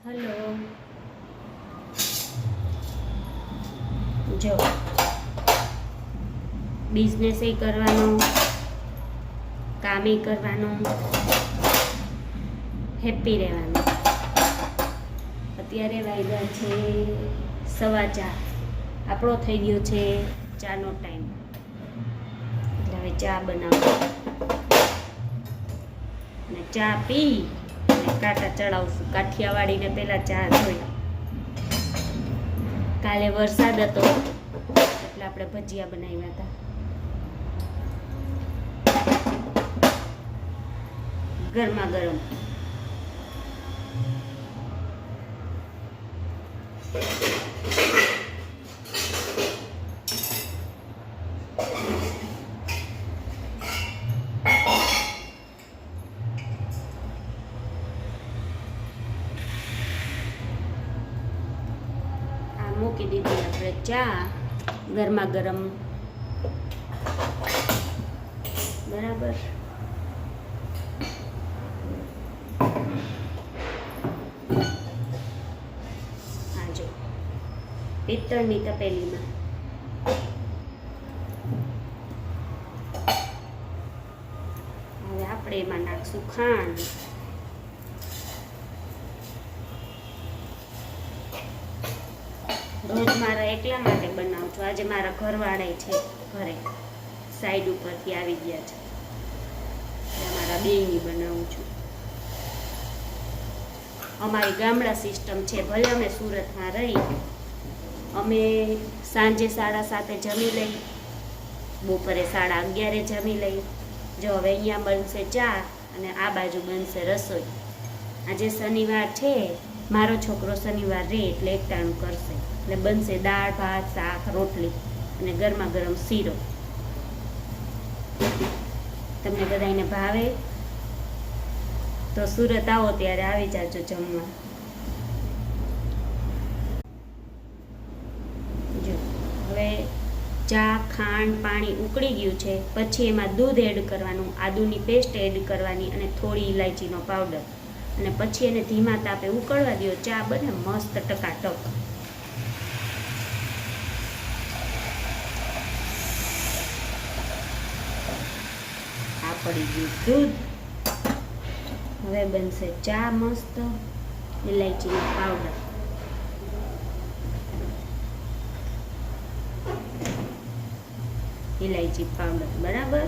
Hello, જો business કરવાનો, કામ કરવાનું, હેપી રહેવાનું. અત્યારે વાગ્યા છે 4:15. આપણો થઈ ગયો છે ચાનો ટાઈમ. એટલે હવે ચા બનાવો અને ચા પી અને કાંટા ચડાવશું. કાઠિયાવાડીને પહેલાં ચા જોઈ. કાલે વરસાદ હતો એટલે આપણે ભજીયા બનાવ્યા હતા. ગરમા ગરમ. મૂકી દીધી આપણે ચા ગરમા ગરમ. બરાબર. આ જો પિત્તળની તપેલીમાં હવે આપણે એમાં નાખશું ખાંડ. રોજ મારા એકલા માટે બનાવું છું. આજે મારા ઘરવાળા છે ઘરે, સાઈડ ઉપરથી આવી ગયા છે. મારા બેયની બનાવું છું. અમારી ગામડા સિસ્ટમ છે. ભલે અમે સુરતમાં રહી, અમે સાંજે 7:30 જમી લઈ, બપોરે 11:30 જમી લઈ. જો હવે અહીંયા બનશે ચા અને આ બાજુ બનશે રસોઈ. આજે શનિવાર છે, મારો છોકરો શનિવાર રહે એટલે એકટાણું કરશે. એટલે બનશે દાળ, ભાત, શાક, રોટલી અને ગરમા ગરમ શીરો. તમને બધાને ભાવે તો સુરત આવો ત્યારે આવી જાજો જમવા. જો હવે ચા, ખાંડ, પાણી ઉકળી ગયું છે. પછી એમાં દૂધ એડ કરવાનું, આદુની પેસ્ટ એડ કરવાની અને થોડી ઇલાયચીનો પાવડર. અને પછી એને ધીમા તાપે ઉકળવા દો. ચા બને મસ્ત ટકાટક. આ પડી ગયું દૂધ. હવે બનશે ચા મસ્ત. ઇલાયચીનો પાવડર, ઇલાયચી પાવડર. બરાબર.